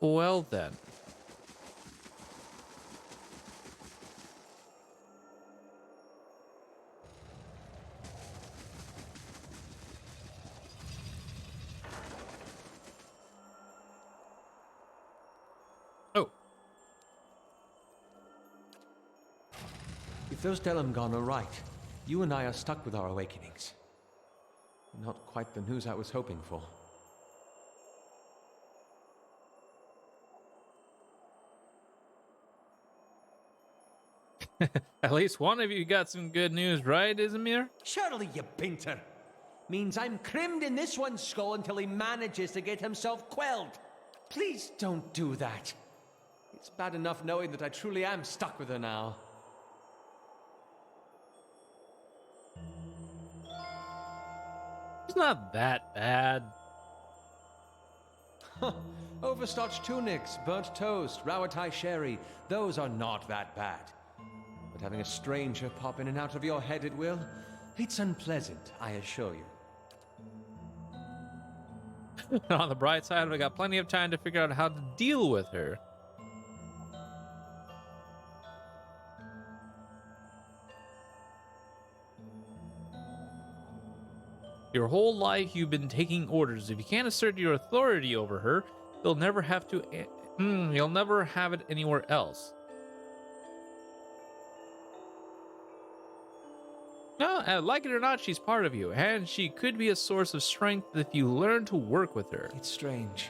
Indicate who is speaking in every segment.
Speaker 1: Well then. Oh,
Speaker 2: If those Delamgon are right, you and I are stuck with our awakenings. Not quite the news I was hoping for.
Speaker 1: at least one of you got some good news, right, Izmir?
Speaker 2: Surely, you painter. Means I'm crimmed in this one's skull until he manages to get himself quelled. Please don't do that. It's bad enough knowing that I truly am stuck with her now.
Speaker 1: It's not that bad.
Speaker 2: Overstarched tunics, burnt toast, Rawatai sherry, those are not that bad. But having a stranger pop in and out of your head at will, it's unpleasant, I assure you.
Speaker 1: On the bright side, we got plenty of time to figure out how to deal with her. Your whole life you've been taking orders. If you can't assert your authority over her, you'll never have to. You'll never have it anywhere else. No, like it or not, she's part of you, and she could be a source of strength if you learn to work with her.
Speaker 2: It's strange.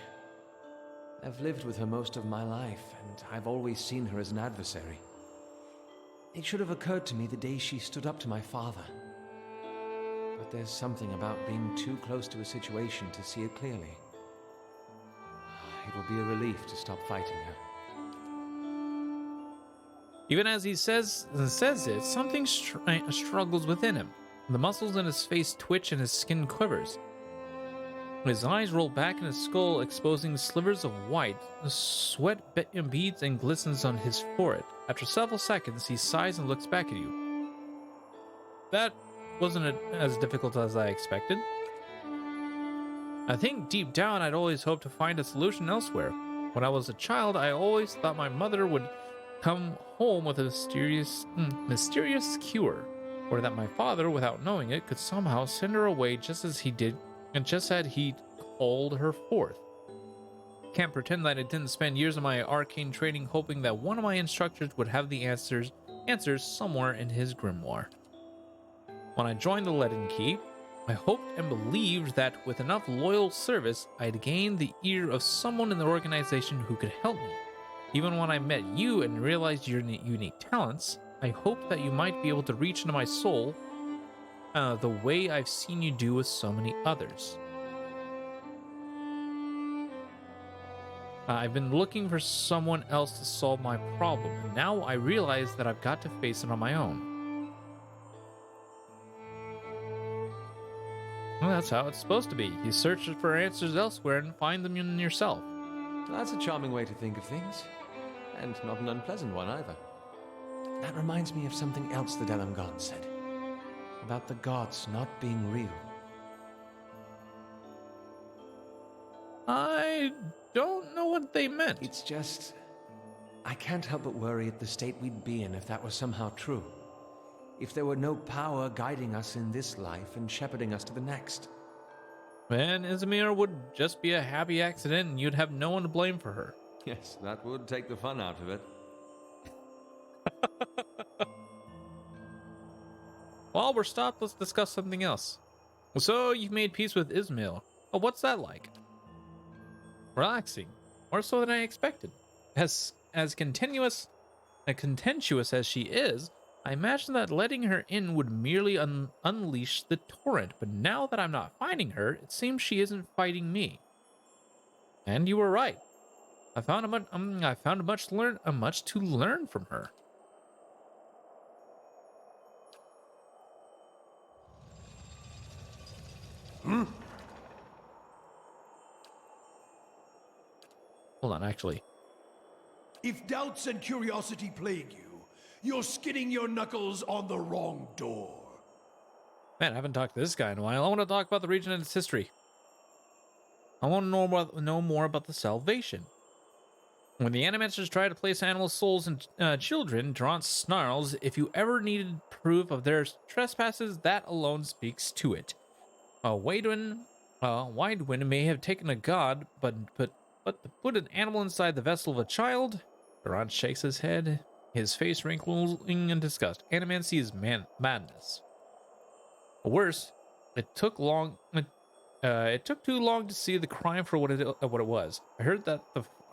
Speaker 2: I've lived with her most of my life, and I've always seen her as an adversary. It should have occurred to me the day she stood up to my father. But there's something about being too close to a situation to see it clearly. It will be a relief to stop fighting her.
Speaker 1: Even as he says it, something struggles within him. The muscles in his face twitch and his skin quivers. His eyes roll back in his skull, exposing slivers of white. The sweat beads and glistens on his forehead. After several seconds, he sighs and looks back at you. That wasn't as difficult as I expected. I think deep down I'd always hoped to find a solution elsewhere. When I was a child, I always thought my mother would come home with a mysterious cure, or that my father, without knowing it, could somehow send her away just as he did, and just as he called her forth. Can't pretend that I didn't spend years of my arcane training hoping that one of my instructors would have the answers somewhere in his grimoire. When I joined the Leaden Key, I hoped and believed that with enough loyal service, I'd gain the ear of someone in the organization who could help me. Even when I met you and realized your unique talents, I hoped that you might be able to reach into my soul the way I've seen you do with so many others. I've been looking for someone else to solve my problem, and now I realize that I've got to face it on my own. Well, that's how it's supposed to be. You search for answers elsewhere and find them in yourself.
Speaker 2: That's a charming way to think of things. And not an unpleasant one either. That reminds me of something else the Delamgon said. About the gods not being real.
Speaker 1: I don't know what they meant.
Speaker 2: It's just... I can't help but worry at the state we'd be in if that was somehow true. If there were no power guiding us in this life and shepherding us to the next.
Speaker 1: And Izmir would just be a happy accident and you'd have no one to blame for her.
Speaker 2: Yes, that would take the fun out of it.
Speaker 1: While we're stopped, let's discuss something else. So, you've made peace with Ismail. Oh, what's that like? Relaxing. More so than I expected. As contentious as she is, I imagine that letting her in would merely unleash the torrent, but now that I'm not finding her, it seems she isn't fighting me. And you were right. I found much to learn from her. Hold on, actually.
Speaker 3: If doubts and curiosity plague you, you're skidding your knuckles on the wrong door.
Speaker 1: Man, I haven't talked to this guy in a while. I want to talk about the region and its history. I want to know more about the Salvation. When the animators try to place animal souls in children, Durant snarls, "If you ever needed proof of their trespasses, that alone speaks to it." Widewin may have taken a god, but to put an animal inside the vessel of a child? Durant shakes his head, his face wrinkling in disgust. Animancy is madness. Worse, it took too long to see the crime for what it was.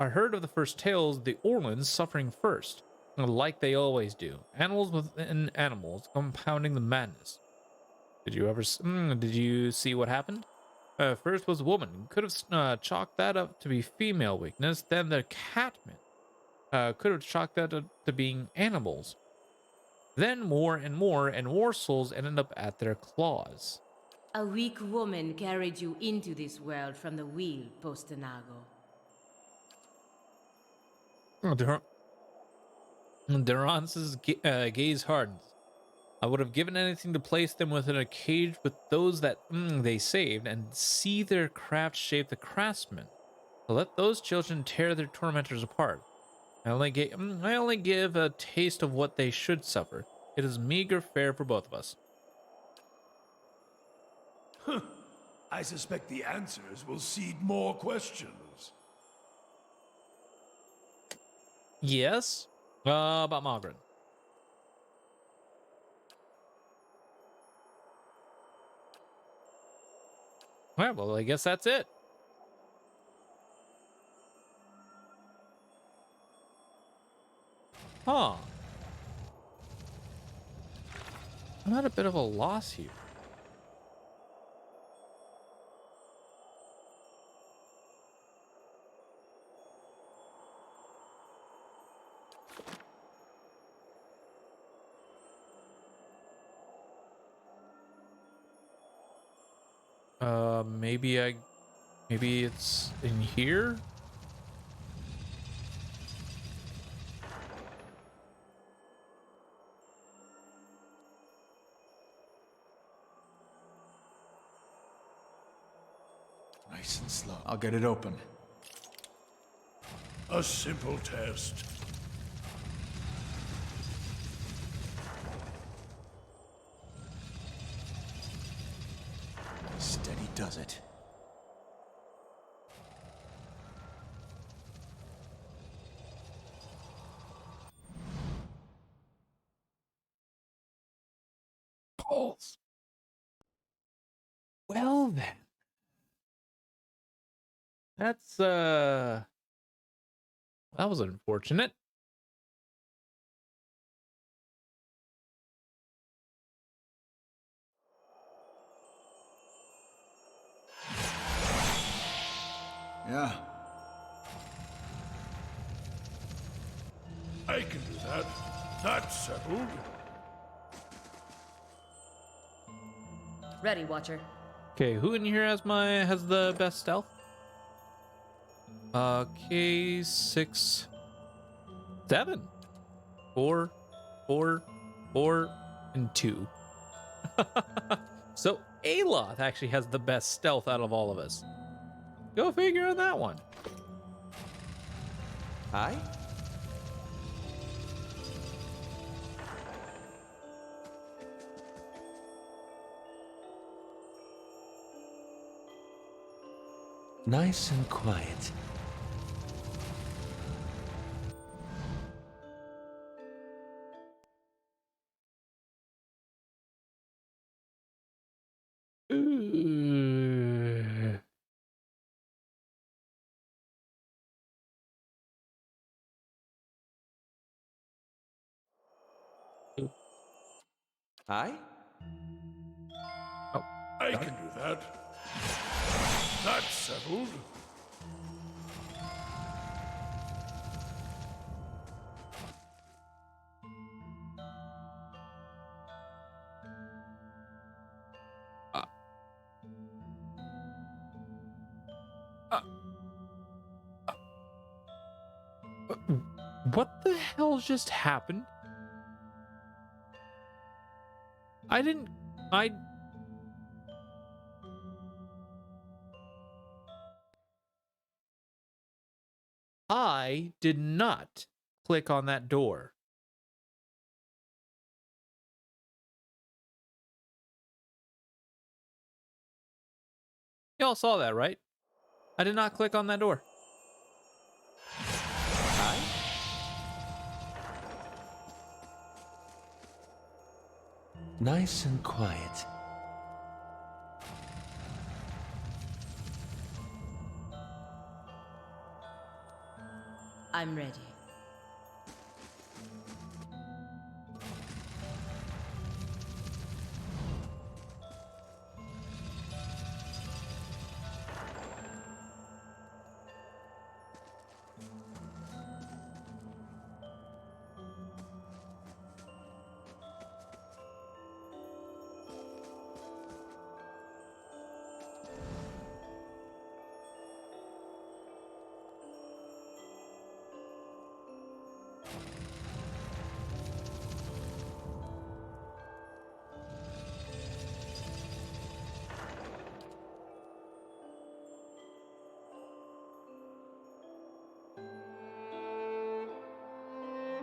Speaker 1: I heard of the first tales, the Orlans suffering first, like they always do. Animals within animals, compounding the madness. Did you see what happened? First was a woman. Could have chalked that up to be female weakness. Then the catman could have chalked that up to being animals. Then more, and more souls ended up at their claws.
Speaker 4: A weak woman carried you into this world from the wheel, Postanago.
Speaker 1: Durant's gaze hardens. I would have given anything to place them within a cage with those that they saved and see their craft shape the craftsmen. Let those children tear their tormentors apart. I only give a taste of what they should suffer. It is meager fare for both of us.
Speaker 3: I suspect the answers will seed more questions.
Speaker 1: Yes? About Margaret. Alright, well, I guess that's it. Huh. I'm at a bit of a loss here. Maybe it's in here?
Speaker 5: Nice and slow. I'll get it open.
Speaker 3: A simple test.
Speaker 5: Steady does it.
Speaker 1: Pulse. Well then. That was unfortunate.
Speaker 5: Yeah.
Speaker 3: I can do that. That's settled.
Speaker 4: Ready, Watcher.
Speaker 1: Okay, who in here has the best stealth? Okay, 6, 7, 4, 4, 4, and 2. So Aloth actually has the best stealth out of all of us. Go figure on that one.
Speaker 2: Aye? Nice and quiet. Aye?
Speaker 1: Oh,
Speaker 3: I can do that. That's settled.
Speaker 1: what the hell just happened? I I did not click on that door. Y'all saw that, right? I did not click on that door.
Speaker 2: Nice and quiet.
Speaker 4: I'm ready.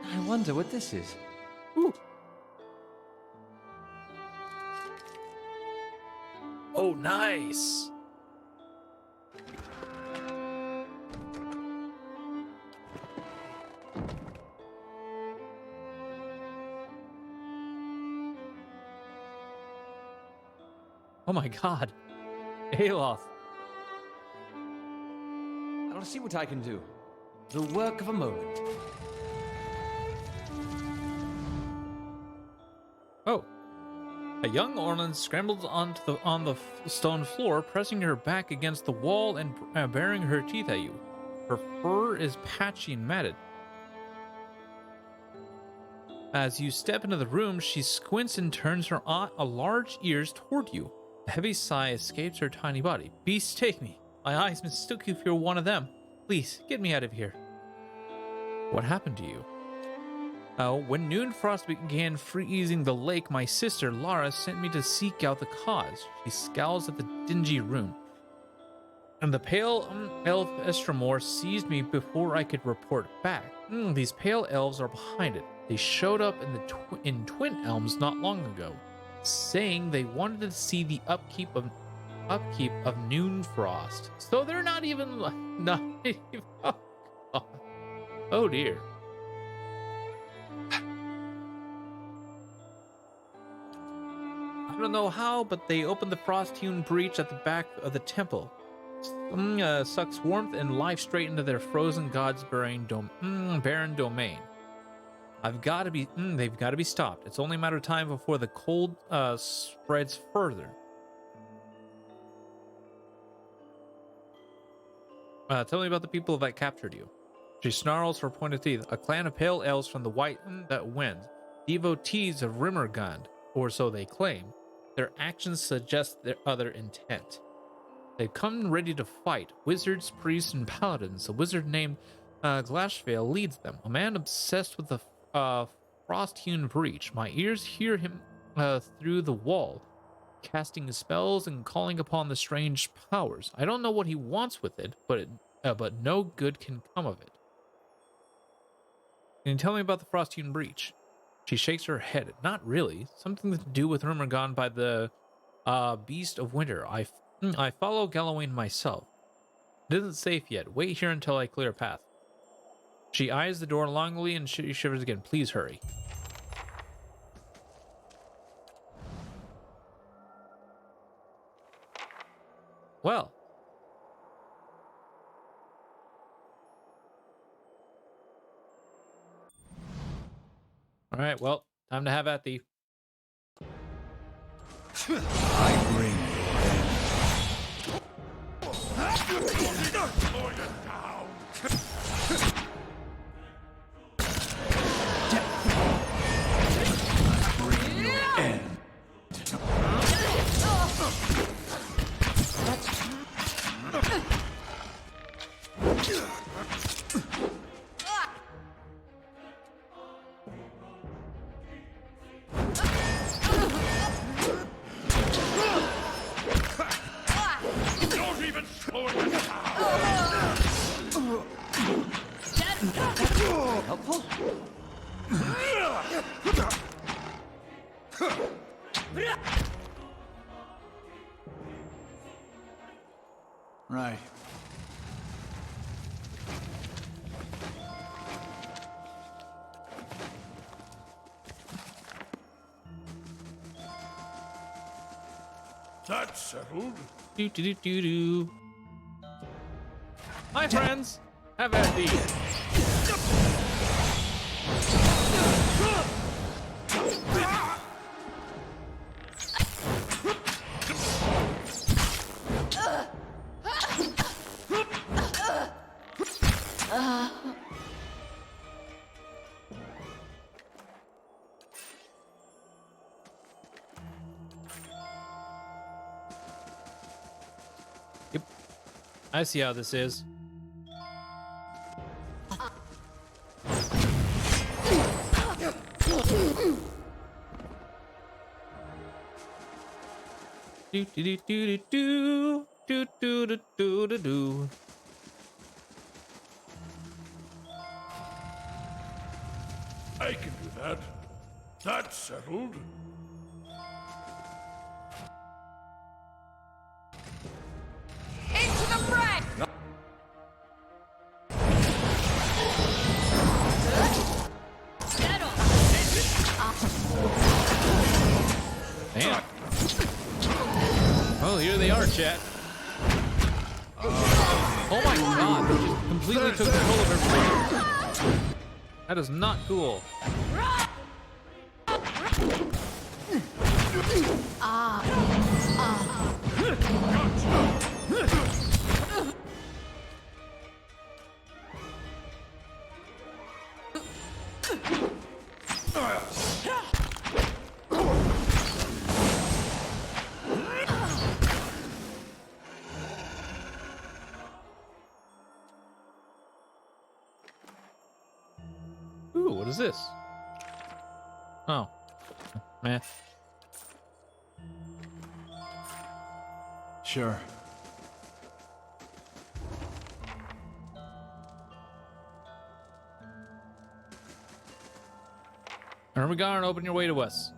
Speaker 2: I wonder what this is.
Speaker 1: Ooh. Oh, nice. Oh my god. Aloth.
Speaker 2: I'll see what I can do. The work of a moment.
Speaker 1: Oh. A young Orlin scrambled on the stone floor, pressing her back against the wall and baring her teeth at you. Her fur is patchy and matted. As you step into the room, she squints and turns her large ears toward you. A heavy sigh escapes her tiny body. Beast, take me. My eyes mistook you for one of them. Please, get me out of here. What happened to you? When Noonfrost began freezing the lake, my sister Lara sent me to seek out the cause. She scowls at the dingy room. And the pale elf Estramor seized me before I could report back. These pale elves are behind it. They showed up in Twin Elms not long ago, saying they wanted to see the upkeep of Noonfrost. So they're not even oh dear. I don't know how, but they opened the frost-hewn breach at the back of the temple. Sucks warmth and life straight into their frozen gods' barren domain. They've got to be stopped. It's only a matter of time before the cold spreads further. Tell me about the people that captured you. She snarls her pointed teeth. A clan of pale elves from the white that wind, devotees of Rimmergund, or so they claim. Their actions suggest their other intent. They've come ready to fight. Wizards, priests, and paladins. A wizard named Glashvale leads them. A man obsessed with the frost-hewn breach. My ears hear him through the wall, casting spells and calling upon the strange powers. I don't know what he wants with it, but no good can come of it. Can you tell me about the frost-hewn breach? She shakes her head. Not really. Something to do with Rimmergund by the Beast of Winter. I follow Gallowayne myself. It isn't safe yet. Wait here until I clear a path. She eyes the door longingly and she shivers again. Please hurry. Well. All right, well, time to have at thee.
Speaker 5: I bring your end.
Speaker 3: Don't even slow it down!
Speaker 5: Right.
Speaker 3: That's settled.
Speaker 1: Do do do do do. Hi, friends. Have at thee. Yep. I see how this is. Do do do do do do do do do do do.
Speaker 3: I can do that. That's settled.
Speaker 6: Into the bread!
Speaker 1: Damn. Oh, here they are, chat. Oh my god, they just completely took control of everything. That is not cool. Ooh, what is this? Oh. Meh.
Speaker 5: Sure.
Speaker 1: Ermengarde, open your way to us.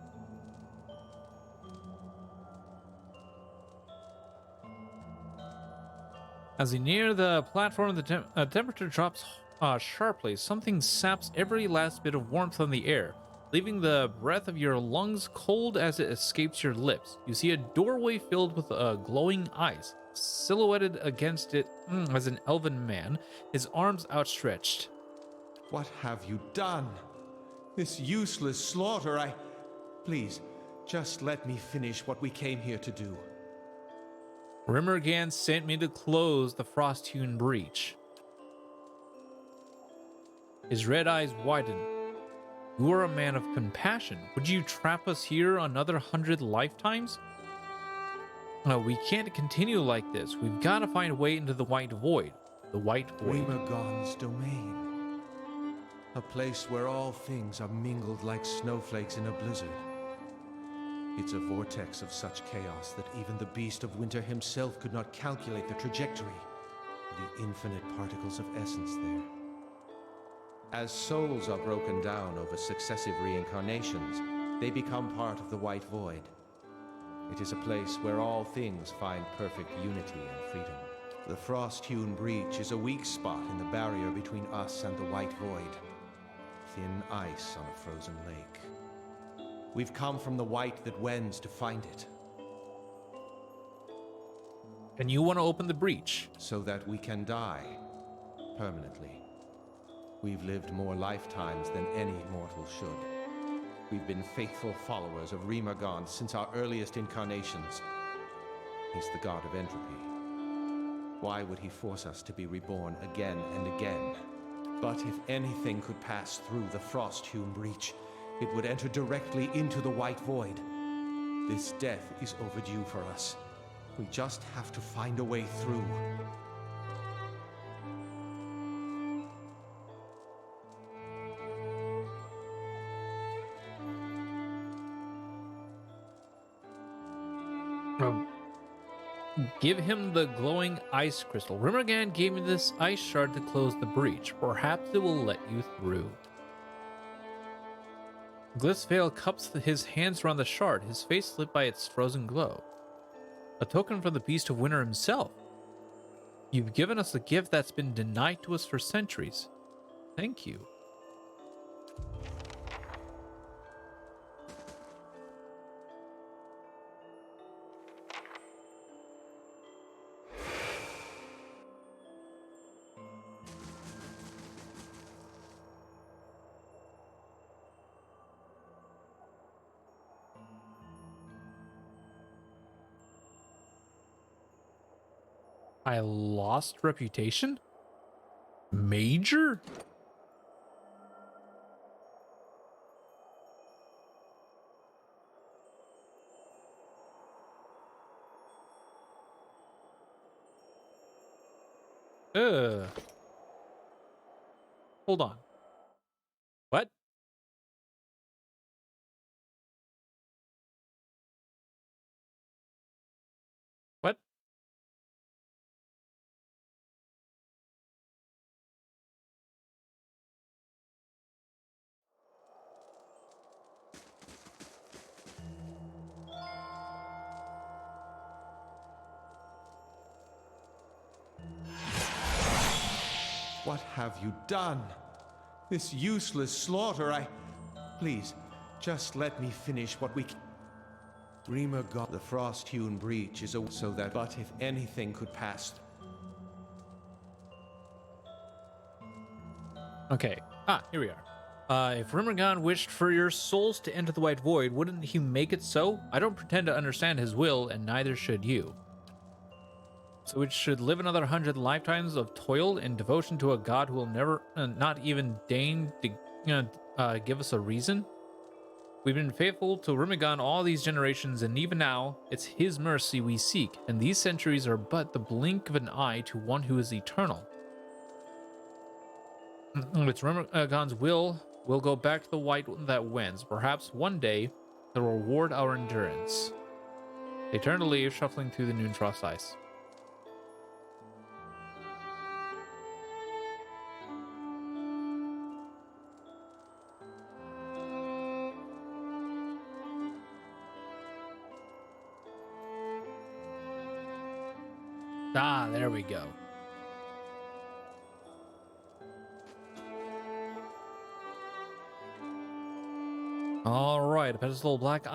Speaker 1: As you near the platform, the temperature drops sharply. Something saps every last bit of warmth on the air, leaving the breath of your lungs cold as it escapes your lips. You see a doorway filled with glowing eyes. Silhouetted against it as an elven man, his arms outstretched.
Speaker 7: What have you done? This useless slaughter, Please, just let me finish what we came here to do.
Speaker 1: Rimmergan sent me to close the frost-hewn breach. His red eyes widened. You are a man of compassion. Would you trap us here another 100 lifetimes? No, we can't continue like this. We've got to find a way into the White Void. The White Void.
Speaker 7: Rimergon's domain. A place where all things are mingled like snowflakes in a blizzard. It's a vortex of such chaos that even the Beast of Winter himself could not calculate the trajectory of the infinite particles of essence there. As souls are broken down over successive reincarnations, they become part of the White Void. It is a place where all things find perfect unity and freedom. The frost-hewn breach is a weak spot in the barrier between us and the White Void. Thin ice on a frozen lake. We've come from the White that wends to find it.
Speaker 1: And you want to open the breach?
Speaker 7: So that we can die permanently. We've lived more lifetimes than any mortal should. We've been faithful followers of Rimergon since our earliest incarnations. He's the god of entropy. Why would he force us to be reborn again and again? But if anything could pass through the frost-hewn breach, it would enter directly into the White Void. This death is overdue for us. We just have to find a way through.
Speaker 1: Give him the glowing ice crystal. Rimmergan gave me this ice shard to close the breach. Perhaps it will let you through. Glyphsvale cups his hands around the shard, his face lit by its frozen glow. A token from the Beast of Winter himself. You've given us a gift that's been denied to us for centuries. Thank you. I lost reputation? Major? Uh. Hold on. What? What?
Speaker 7: What have you done? This useless slaughter, Please, just let me finish what we can. Rima got the frost-hewn breach is so that, but if anything could pass.
Speaker 1: Okay. Here we are. If Rimmergon wished for your souls to enter the White Void, wouldn't he make it so? I don't pretend to understand his will, and neither should you. So it should live another 100 lifetimes of toil and devotion to a god who will never, not even deign to give us a reason? We've been faithful to Rimmergon all these generations, and even now, it's his mercy we seek, and these centuries are but the blink of an eye to one who is eternal. It's Rimmergon's will, we'll go back to the white that wins. Perhaps one day, they'll reward our endurance. They turn to leave, shuffling through the noon-frost ice. There we go. All right, a pedestal of black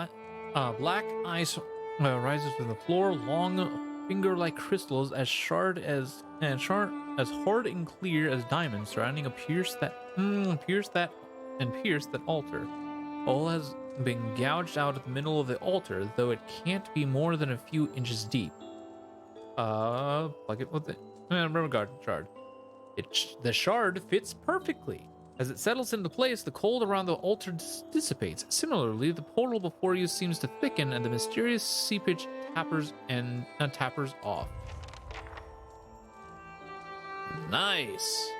Speaker 1: ice rises from the floor, long finger-like crystals as hard and clear as diamonds, surrounding a pierce that altar. All has been gouged out at the middle of the altar, though it can't be more than a few inches deep. Plug it with the River shard. The shard fits perfectly. As it settles into place, the cold around the altar dissipates. Similarly, the portal before you seems to thicken, and the mysterious seepage tappers off. Nice.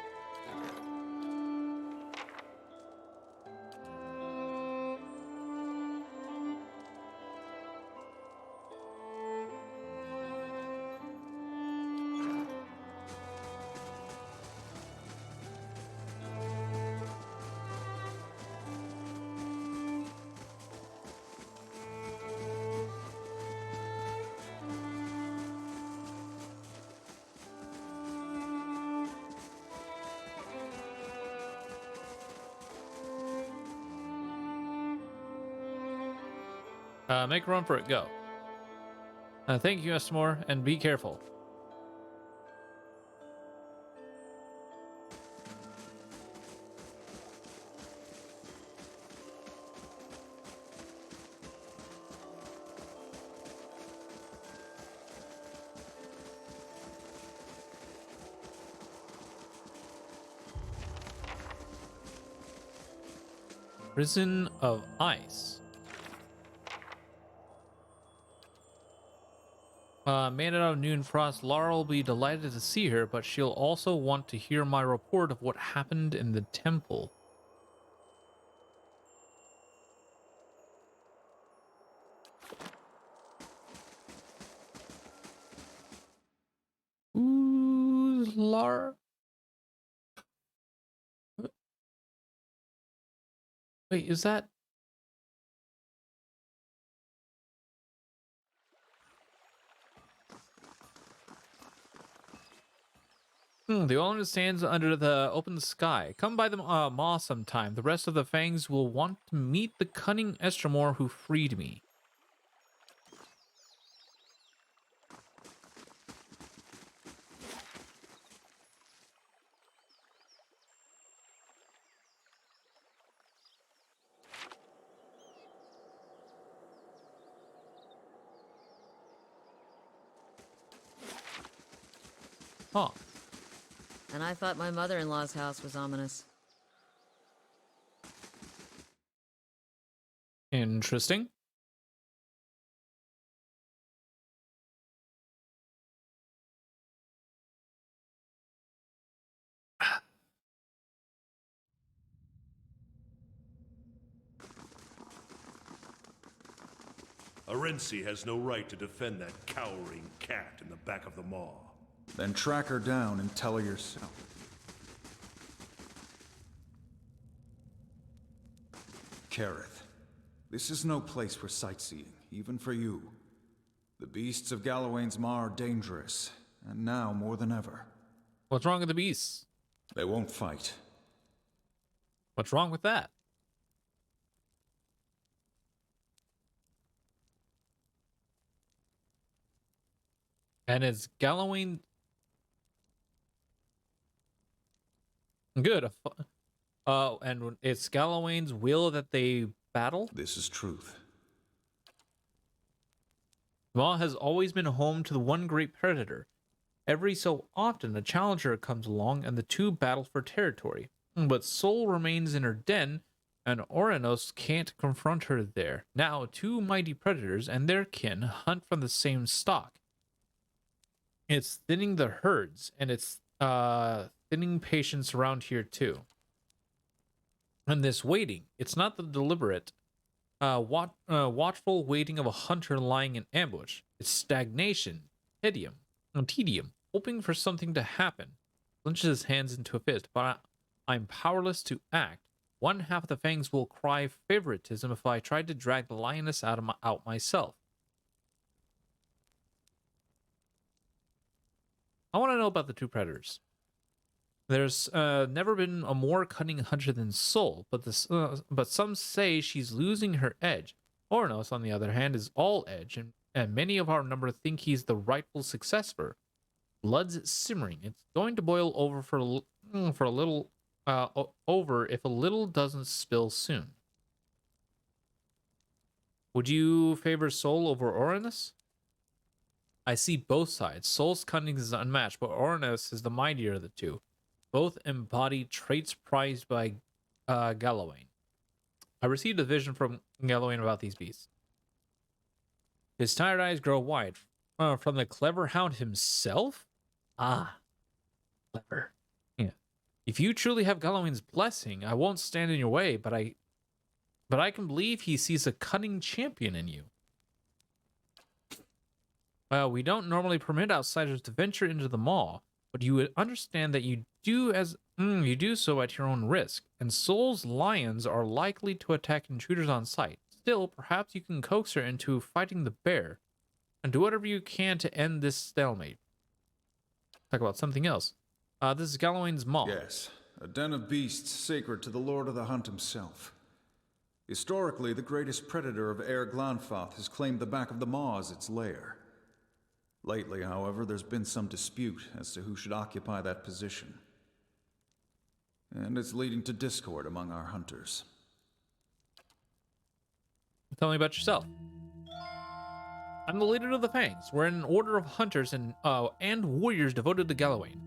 Speaker 1: Make a run for it. Go. Thank you, Estimore, and be careful. Prison of Ice. Man out of Noon Frost, Lara will be delighted to see her, but she'll also want to hear my report of what happened in the temple. Ooh, Lara. Wait, is that? The owner stands under the open sky. Come by the maw sometime. The rest of the fangs will want to meet the cunning Estremor who freed me. Huh.
Speaker 6: And I thought my mother-in-law's house was ominous.
Speaker 1: Interesting.
Speaker 3: Arensi has no right to defend that cowering cat in the back of the maw.
Speaker 5: Then track her down and tell her yourself. Kareth, this is no place for sightseeing, even for you. The beasts of Galawain's Maw are dangerous, and now more than ever.
Speaker 1: What's wrong with the beasts?
Speaker 5: They won't fight.
Speaker 1: What's wrong with that? And it's Galawain. Good. And it's Galawain's will that they battle.
Speaker 5: This is truth.
Speaker 1: Maw has always been home to the one great predator. Every so often, a challenger comes along and the two battle for territory. But Sol remains in her den, and Oranos can't confront her there. Now, two mighty predators and their kin hunt from the same stock. It's thinning the herds, and it's thinning patience around here too. And this waiting, it's not the deliberate, watchful waiting of a hunter lying in ambush. It's stagnation, tedium, hoping for something to happen. Clenches his hands into a fist, but I'm powerless to act. One half of the fangs will cry favoritism if I tried to drag the lioness out myself. I want to know about the two predators. There's never been a more cunning hunter than Sol, but some say she's losing her edge. Ornos, on the other hand, is all edge, and many of our number think he's the rightful successor. Blood's simmering. It's going to boil over for a little, over if a little doesn't spill soon. Would you favor Sol over Orinus? I see both sides. Sol's cunning is unmatched, but Orinus is the mightier of the two. Both embody traits prized by Galawain. I received a vision from Galawain about these beasts. His tired eyes grow wide. From the clever hound himself? Ah, clever. Yeah. If you truly have Galawain's blessing, I won't stand in your way, but I can believe he sees a cunning champion in you. Well, we don't normally permit outsiders to venture into the maw, but you would understand that you do so at your own risk, and Sol's lions are likely to attack intruders on sight. Still, perhaps you can coax her into fighting the bear, and do whatever you can to end this stalemate. Talk about something else. This is Galawain's Maw.
Speaker 5: Yes, a den of beasts sacred to the Lord of the Hunt himself. Historically, the greatest predator of Air Glanfath has claimed the back of the maw as its lair. Lately, however, there's been some dispute as to who should occupy that position. And it's leading to discord among our hunters.
Speaker 1: Tell me about yourself. I'm the leader of the Fangs. We're an order of hunters and warriors devoted to Galawain.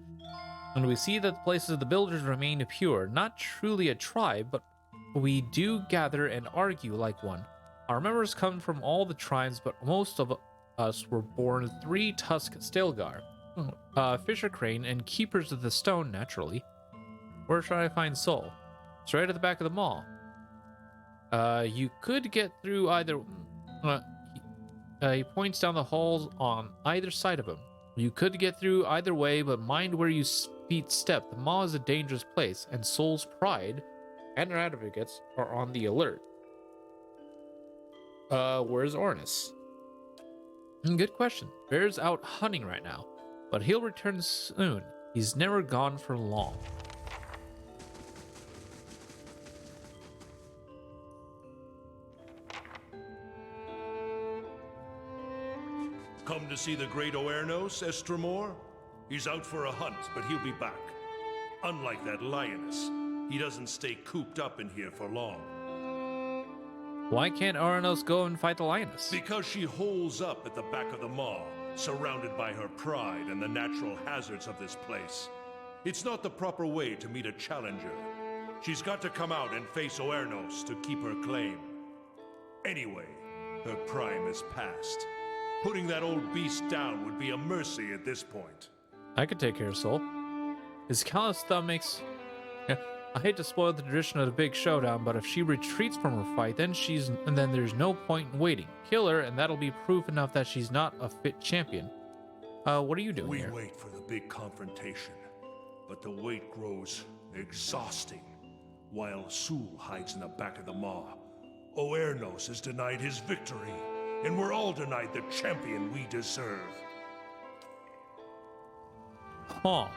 Speaker 1: And we see that the places of the builders remain pure, not truly a tribe, but we do gather and argue like one. Our members come from all the tribes, but most of us were born three-tusked Stilgar, Fisher Crane, and Keepers of the Stone, naturally. Where should I find Sol? Straight at the back of the mall. You could get through either... he points down the halls on either side of him. You could get through either way, but mind where you feet step. The mall is a dangerous place, and Sol's pride and their advocates are on the alert. Where's Ornis? Good question. Bear's out hunting right now, but he'll return soon. He's never gone for long.
Speaker 3: Come to see the great Oernos, Estremor? He's out for a hunt, but he'll be back. Unlike that lioness, he doesn't stay cooped up in here for long.
Speaker 1: Why can't Aranos go and fight the lioness?
Speaker 3: Because she holes up at the back of the maw, surrounded by her pride and the natural hazards of this place. It's not the proper way to meet a challenger. She's got to come out and face Oernos to keep her claim. Anyway, her prime is past. Putting that old beast down would be a mercy at this point.
Speaker 1: I could take care of Soul. His callous thumb makes... I hate to spoil the tradition of the big showdown, but if she retreats from her fight, then there's no point in waiting. Kill her, and that'll be proof enough that she's not a fit champion. What are you doing here?
Speaker 3: We wait for the big confrontation, but the wait grows exhausting. While Sul hides in the back of the maw, Oernos is denied his victory, and we're all denied the champion we deserve.
Speaker 1: Huh.